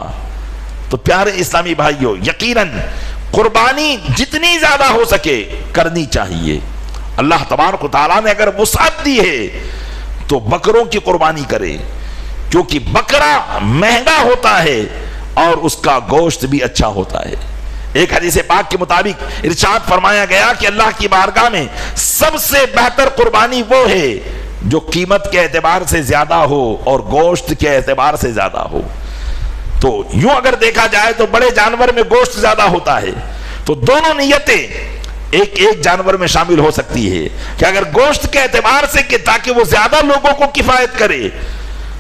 تو پیارے اسلامی بھائیوں، یقیناً قربانی جتنی زیادہ ہو سکے کرنی چاہیے۔ اللہ تبارک و تعالیٰ نے اگر وسعت دی ہے تو بکروں کی قربانی کرے، کیونکہ بکرا مہنگا ہوتا ہے اور اس کا گوشت بھی اچھا ہوتا ہے۔ ایک حدیث پاک کے مطابق ارشاد فرمایا گیا کہ اللہ کی بارگاہ میں سب سے بہتر قربانی وہ ہے جو قیمت کے اعتبار سے زیادہ ہو اور گوشت کے اعتبار سے زیادہ ہو۔ تو یوں اگر دیکھا جائے تو بڑے جانور میں گوشت زیادہ ہوتا ہے، تو دونوں نیتیں ایک جانور میں شامل ہو سکتی ہے کہ اگر گوشت کے اعتبار سے کہ تاکہ وہ زیادہ لوگوں کو کفایت کرے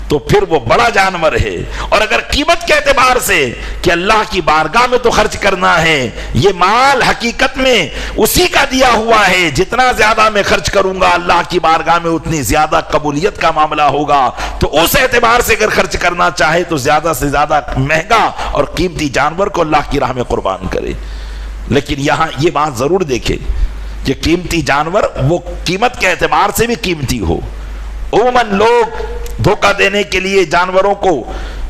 تو پھر وہ بڑا جانور ہے، اور اگر قیمت کے اعتبار سے کہ اللہ کی بارگاہ میں تو خرچ کرنا ہے، یہ مال حقیقت میں اسی کا دیا ہوا ہے، جتنا زیادہ میں خرچ کروں گا اللہ کی بارگاہ میں اتنی زیادہ قبولیت کا معاملہ ہوگا، تو اس اعتبار سے اگر خرچ کرنا چاہے تو زیادہ سے زیادہ مہنگا اور قیمتی جانور کو اللہ کی راہ میں قربان کرے۔ لیکن یہاں یہ بات ضرور دیکھے کہ قیمتی جانور وہ قیمت کے اعتبار سے بھی قیمتی ہو۔ عموماً لوگ دھوکہ دینے کے لیے جانوروں کو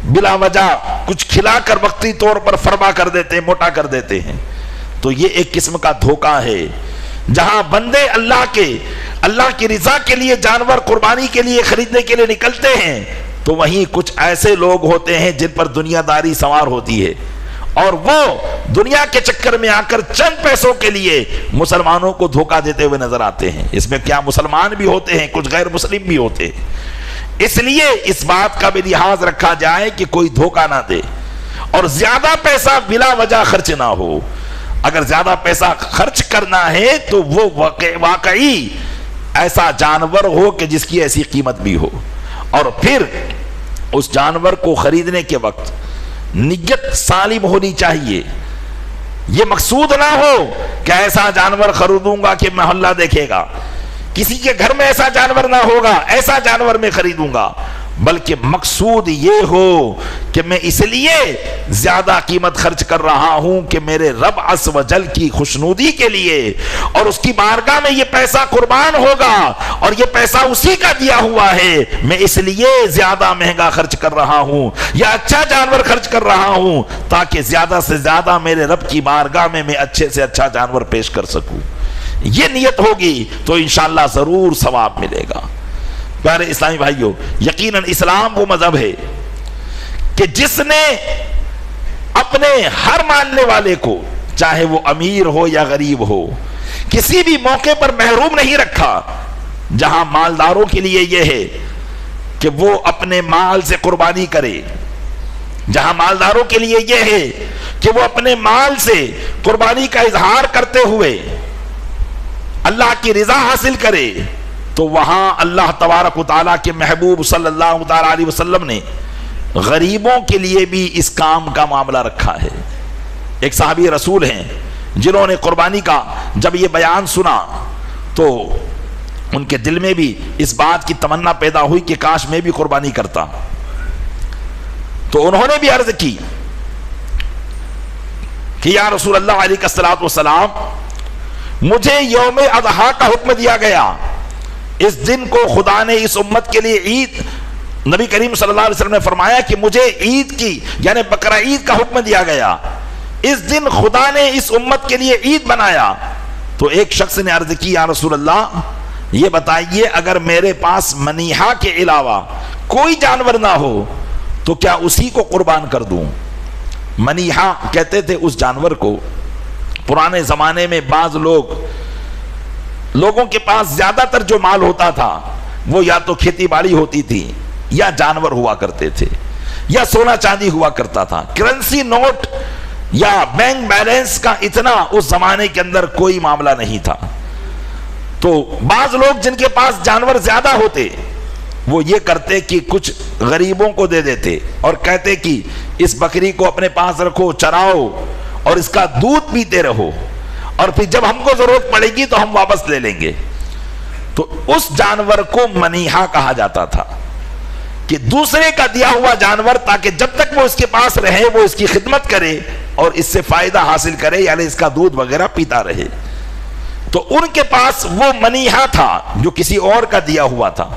بلا وجہ کچھ کھلا کر وقتی طور پر فربا کر دیتے ہیں، موٹا کر دیتے ہیں، تو یہ ایک قسم کا دھوکہ ہے۔ جہاں بندے اللہ کی رضا کے لیے جانور قربانی کے لیے خریدنے کے لیے نکلتے ہیں، تو وہیں کچھ ایسے لوگ ہوتے ہیں جن پر دنیا داری سوار ہوتی ہے، اور وہ دنیا کے چکر میں آ کر چند پیسوں کے لیے مسلمانوں کو دھوکہ دیتے ہوئے نظر آتے ہیں۔ اس میں کیا مسلمان بھی ہوتے ہیں، کچھ غیر مسلم بھی ہوتے ہیں۔ اس لیے اس بات کا بھی لحاظ رکھا جائے کہ کوئی دھوکہ نہ دے اور زیادہ پیسہ بلا وجہ خرچ نہ ہو۔ اگر زیادہ پیسہ خرچ کرنا ہے تو وہ واقعی ایسا جانور ہو کہ جس کی ایسی قیمت بھی ہو، اور پھر اس جانور کو خریدنے کے وقت نیت سالم ہونی چاہیے۔ یہ مقصود نہ ہو کہ ایسا جانور خریدوں گا کہ محلہ دیکھے گا، کسی کے گھر میں ایسا جانور نہ ہوگا ایسا جانور میں خریدوں گا، بلکہ مقصود یہ ہو کہ میں اس لیے زیادہ قیمت خرچ کر رہا ہوں کہ میرے رب عز و جل کی خوشنودی کے لیے اور اس کی بارگاہ میں یہ پیسہ قربان ہوگا، اور یہ پیسہ اسی کا دیا ہوا ہے، میں اس لیے زیادہ مہنگا خرچ کر رہا ہوں یا اچھا جانور خرچ کر رہا ہوں تاکہ زیادہ سے زیادہ میرے رب کی بارگاہ میں اچھے سے اچھا جانور پیش کر سکوں۔ یہ نیت ہوگی تو انشاءاللہ ضرور ثواب ملے گا۔ پیارے اسلامی بھائیوں، یقیناً اسلام وہ مذہب ہے کہ جس نے اپنے ہر ماننے والے کو، چاہے وہ امیر ہو یا غریب ہو، کسی بھی موقع پر محروم نہیں رکھا۔ جہاں مالداروں کے لیے یہ ہے کہ وہ اپنے مال سے قربانی کرے، جہاں مالداروں کے لیے یہ ہے کہ وہ اپنے مال سے قربانی کا اظہار کرتے ہوئے اللہ کی رضا حاصل کرے، تو وہاں اللہ تبارک و تعالیٰ کے محبوب صلی اللہ تعالیٰ علیہ وسلم نے غریبوں کے لیے بھی اس کام کا معاملہ رکھا ہے۔ ایک صحابی رسول ہیں جنہوں نے قربانی کا جب یہ بیان سنا تو ان کے دل میں بھی اس بات کی تمنا پیدا ہوئی کہ کاش میں بھی قربانی کرتا. تو انہوں نے بھی عرض کی کہ یا رسول اللہ علیہ الصلوۃ والسلام، مجھے یوم اضحیٰ کا حکم دیا گیا. اس دن کو خدا نے اس امت کے لیے عید، نبی کریم صلی اللہ علیہ وسلم نے فرمایا کہ مجھے عید کی یعنی بقرہ عید کا حکم دیا گیا. اس دن خدا نے اس امت کے لیے عید بنایا. تو ایک شخص نے عرض کی یا رسول اللہ یہ بتائیے اگر میرے پاس منیحہ کے علاوہ کوئی جانور نہ ہو تو کیا اسی کو قربان کر دوں؟ منیحہ کہتے تھے اس جانور کو. پرانے زمانے میں بعض لوگوں کے پاس زیادہ تر جو مال ہوتا تھا وہ یا تو کھیتی باڑی ہوتی تھی یا جانور ہوا کرتے تھے یا سونا چاندی ہوا کرتا تھا. کرنسی نوٹ یا بینک بیلنس کا اتنا اس زمانے کے اندر کوئی معاملہ نہیں تھا. تو بعض لوگ جن کے پاس جانور زیادہ ہوتے وہ یہ کرتے کہ کچھ غریبوں کو دے دیتے اور کہتے کہ اس بکری کو اپنے پاس رکھو، چراؤ اور اس کا دودھ پیتے رہو، اور پھر جب ہم کو ضرورت پڑے گی تو ہم واپس لے لیں گے. تو اس جانور کو منیحہ کہا جاتا تھا کہ دوسرے کا دیا ہوا جانور تاکہ جب تک وہ اس کے پاس رہے وہ اس کی خدمت کرے اور اس سے فائدہ حاصل کرے، یعنی اس کا دودھ وغیرہ پیتا رہے. تو ان کے پاس وہ منیحہ تھا جو کسی اور کا دیا ہوا تھا.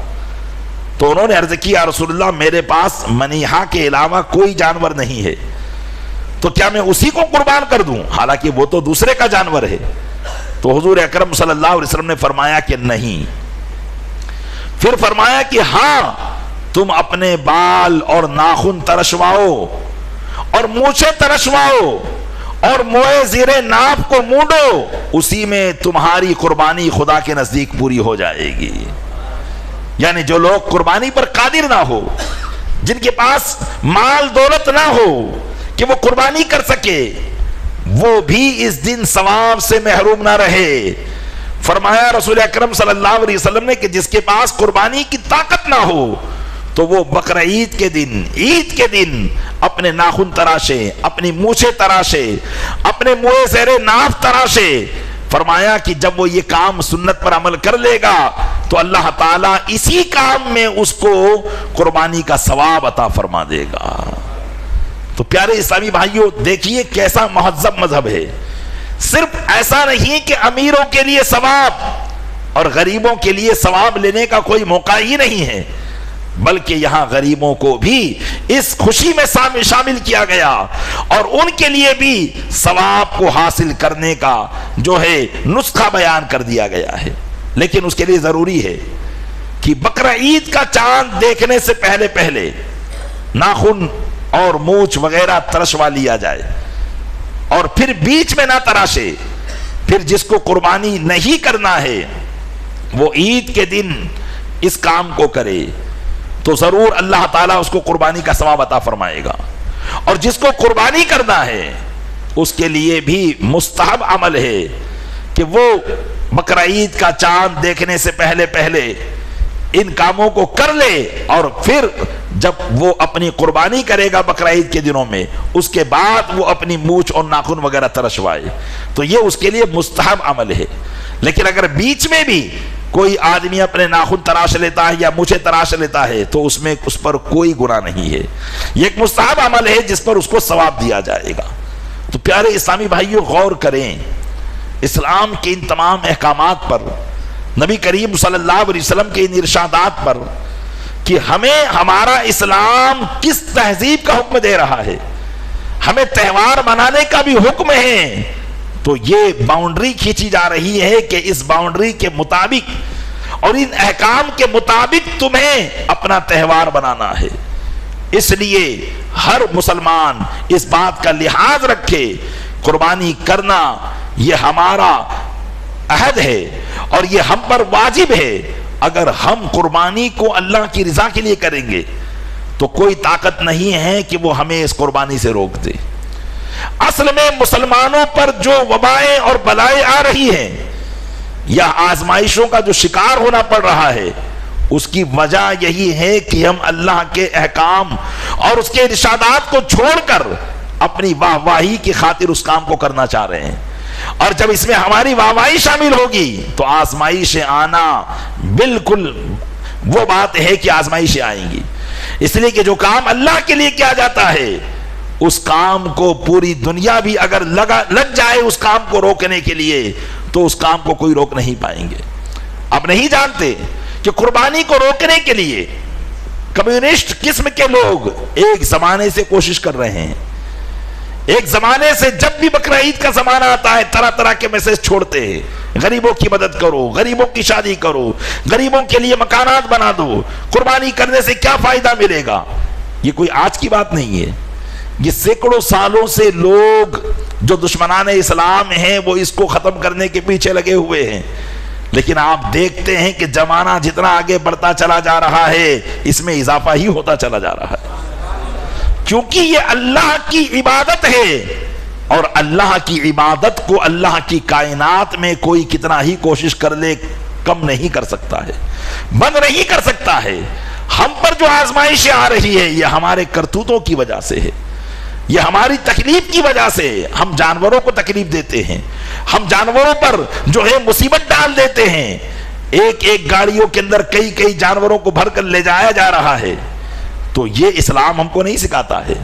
تو انہوں نے عرض کیا رسول اللہ میرے پاس منیحہ کے علاوہ کوئی جانور نہیں ہے، تو کیا میں اسی کو قربان کر دوں حالانکہ وہ تو دوسرے کا جانور ہے؟ تو حضور اکرم صلی اللہ علیہ وسلم نے فرمایا کہ نہیں. پھر فرمایا کہ ہاں تم اپنے بال اور ناخن ترشواؤ اور مونچھیں ترشواؤ اور موئے زیر ناف کو مونڈو، اسی میں تمہاری قربانی خدا کے نزدیک پوری ہو جائے گی. یعنی جو لوگ قربانی پر قادر نہ ہو، جن کے پاس مال دولت نہ ہو کہ وہ قربانی کر سکے، وہ بھی اس دن ثواب سے محروم نہ رہے. فرمایا رسول اکرم صلی اللہ علیہ وسلم نے کہ جس کے پاس قربانی کی طاقت نہ ہو تو وہ بقرہ عید کے دن اپنے ناخن تراشے، اپنی مونچھیں تراشے، اپنے منہ زیر ناف تراشے. فرمایا کہ جب وہ یہ کام سنت پر عمل کر لے گا تو اللہ تعالیٰ اسی کام میں اس کو قربانی کا ثواب عطا فرما دے گا. تو پیارے اسلامی بھائیوں دیکھیے کیسا مہذب مذہب ہے. صرف ایسا نہیں کہ امیروں کے لیے ثواب اور غریبوں کے لیے ثواب لینے کا کوئی موقع ہی نہیں ہے، بلکہ یہاں غریبوں کو بھی اس خوشی میں شامل کیا گیا اور ان کے لیے بھی ثواب کو حاصل کرنے کا جو ہے نسخہ بیان کر دیا گیا ہے. لیکن اس کے لیے ضروری ہے کہ بقرہ عید کا چاند دیکھنے سے پہلے ناخن اور مونچھ وغیرہ ترشوا لیا جائے اور پھر بیچ میں نہ تراشے. پھر جس کو قربانی نہیں کرنا ہے وہ عید کے دن اس کام کو کرے تو ضرور اللہ تعالیٰ اس کو قربانی کا ثواب عطا فرمائے گا. اور جس کو قربانی کرنا ہے اس کے لیے بھی مستحب عمل ہے کہ وہ بقرہ عید کا چاند دیکھنے سے پہلے ان کاموں کو کر لے اور پھر جب وہ اپنی قربانی کرے گا بقرہ عید کے دنوں میں اس کے بعد وہ اپنی مونچھ اور ناخن وغیرہ ترشوائے. تو یہ اس کے لیے مستحب عمل ہے. لیکن اگر بیچ میں بھی کوئی آدمی اپنے ناخن تراش لیتا ہے یا مونچھیں تراش لیتا ہے تو اس پر کوئی گناہ نہیں ہے. یہ ایک مستحب عمل ہے جس پر اس کو ثواب دیا جائے گا. تو پیارے اسلامی بھائیوں غور کریں اسلام کے ان تمام احکامات پر، نبی کریم صلی اللہ علیہ وسلم کے ان ارشادات پر کہ ہمیں ہمارا اسلام کس تہذیب کا حکم دے رہا ہے، ہمیں تہوار منانے کا بھی حکم ہے. تو یہ باؤنڈری کھینچی جا رہی ہے کہ اس باؤنڈری کے مطابق اور ان احکام کے مطابق تمہیں اپنا تہوار بنانا ہے. اس لیے ہر مسلمان اس بات کا لحاظ رکھے قربانی کرنا یہ ہمارا عہد ہے اور یہ ہم پر واجب ہے. اگر ہم قربانی کو اللہ کی رضا کے لیے کریں گے تو کوئی طاقت نہیں ہے کہ وہ ہمیں اس قربانی سے روک دے. اصل میں مسلمانوں پر جو وبائیں اور بلائیں آ رہی ہیں یا آزمائشوں کا جو شکار ہونا پڑ رہا ہے اس کی وجہ یہی ہے کہ ہم اللہ کے احکام اور اس کے ارشادات کو چھوڑ کر اپنی واہ واہی کی خاطر اس کام کو کرنا چاہ رہے ہیں. اور جب اس میں ہماری واہوائی شامل ہوگی تو آزمائشیں آنا بالکل وہ بات ہے کہ آزمائشیں آئیں گی. اس لیے کہ جو کام اللہ کے لیے کیا جاتا ہے اس کام کو پوری دنیا بھی اگر لگ جائے اس کام کو روکنے کے لیے تو اس کام کو کوئی روک نہیں پائیں گے. اب نہیں جانتے کہ قربانی کو روکنے کے لیے کمیونسٹ قسم کے لوگ ایک زمانے سے کوشش کر رہے ہیں. ایک زمانے سے جب بھی بقرہ عید کا زمانہ آتا ہے طرح طرح کے میسج چھوڑتے ہیں. غریبوں کی مدد کرو, غریبوں کی شادی کرو, غریبوں کے لیے مکانات بنا دو, قربانی کرنے سے کیا فائدہ ملے گا. یہ کوئی آج کی بات نہیں ہے, یہ سینکڑوں سالوں سے لوگ جو دشمنان اسلام ہیں وہ اس کو ختم کرنے کے پیچھے لگے ہوئے ہیں. لیکن آپ دیکھتے ہیں کہ زمانہ جتنا آگے بڑھتا چلا جا رہا ہے اس میں اضافہ ہی ہوتا چلا جا رہا ہے, کیونکہ یہ اللہ کی عبادت ہے اور اللہ کی عبادت کو اللہ کی کائنات میں کوئی کتنا ہی کوشش کر لے کم نہیں کر سکتا ہے, بند نہیں کر سکتا ہے. ہم پر جو آزمائشیں آ رہی ہے یہ ہمارے کرتوتوں کی وجہ سے ہے, یہ ہماری تکلیف کی وجہ سے. ہم جانوروں کو تکلیف دیتے ہیں, ہم جانوروں پر جو ہے مصیبت ڈال دیتے ہیں. ایک ایک گاڑیوں کے اندر کئی کئی جانوروں کو بھر کر لے جایا جا رہا ہے. تو یہ اسلام ہم کو نہیں سکھاتا ہے.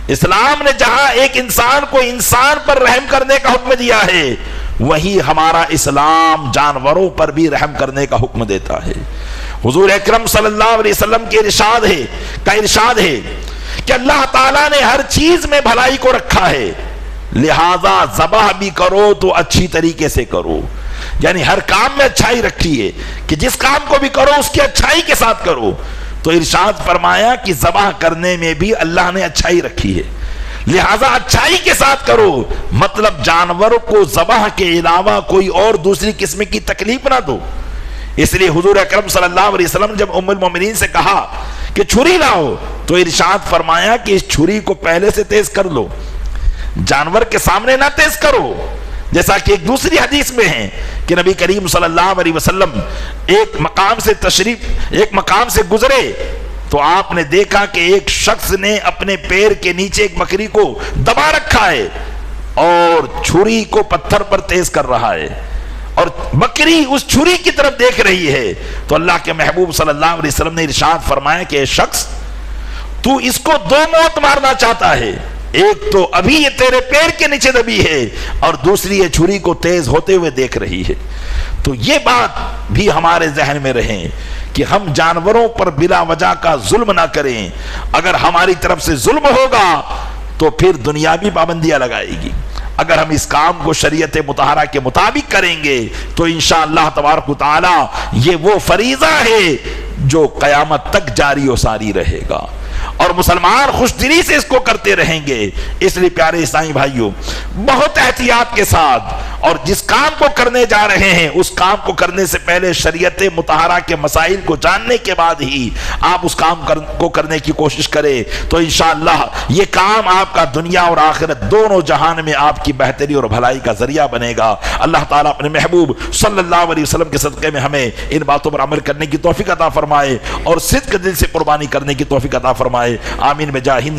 اسلام نے جہاں ایک انسان کو انسان پر رحم کرنے کا حکم دیا ہے وہی ہمارا اسلام جانوروں پر بھی رحم کرنے کا حکم دیتا ہے. حضور اکرم صلی اللہ علیہ وسلم کے ارشاد ہے کہ اللہ تعالیٰ نے ہر چیز میں بھلائی کو رکھا ہے, لہذا ذبح بھی کرو تو اچھی طریقے سے کرو. یعنی ہر کام میں اچھائی رکھی ہے کہ جس کام کو بھی کرو اس کی اچھائی کے ساتھ کرو. تو ارشاد فرمایا کہ ذبح کرنے میں بھی اللہ نے اچھائی رکھی ہے, لہذا اچھائی کے ساتھ کرو. مطلب جانور کو ذبح کے علاوہ کوئی اور دوسری قسم کی تکلیف نہ دو. اس لیے حضور اکرم صلی اللہ علیہ وسلم نے جب ام المومنین سے کہا کہ چھری لاؤ تو ارشاد فرمایا کہ اس چھری کو پہلے سے تیز کر لو, جانور کے سامنے نہ تیز کرو. جیسا کہ ایک دوسری حدیث میں ہے کہ نبی کریم صلی اللہ علیہ وسلم ایک مقام سے گزرے تو آپ نے دیکھا کہ ایک شخص نے اپنے پیر کے نیچے ایک بکری کو دبا رکھا ہے اور چھری کو پتھر پر تیز کر رہا ہے اور بکری اس چھری کی طرف دیکھ رہی ہے. تو اللہ کے محبوب صلی اللہ علیہ وسلم نے ارشاد فرمایا کہ اے شخص, تو اس کو دو موت مارنا چاہتا ہے, ایک تو ابھی یہ تیرے پیر کے نیچے دبی ہے اور دوسری یہ چھری کو تیز ہوتے ہوئے دیکھ رہی ہے. تو یہ بات بھی ہمارے ذہن میں رہے کہ ہم جانوروں پر بلا وجہ کا ظلم نہ کریں. اگر ہماری طرف سے ظلم ہوگا تو پھر دنیا بھی پابندیاں لگائے گی. اگر ہم اس کام کو شریعت مطہرہ کے مطابق کریں گے تو انشاءاللہ تبارک و تعالی یہ وہ فریضہ ہے جو قیامت تک جاری و ساری رہے گا اور مسلمان خوش دلی سے اس کو کرتے رہیں گے. اس لیے پیارے عیسائی بھائیوں, بہت احتیاط کے ساتھ اور جس کام کو کرنے جا رہے ہیں اس کام کو کرنے سے پہلے شریعت مطہرہ کے مسائل کو جاننے کے بعد ہی آپ اس کام کو کرنے کی کوشش کریں تو انشاءاللہ یہ کام آپ کا دنیا اور آخرت دونوں جہان میں آپ کی بہتری اور بھلائی کا ذریعہ بنے گا. اللہ تعالیٰ اپنے محبوب صلی اللہ علیہ وسلم کے صدقے میں ہمیں ان باتوں پر عمل کرنے کی توفیق عطا فرمائے اور صدق دل سے قربانی کرنے کی توفیق عطا فرمائے. آمین بجاہ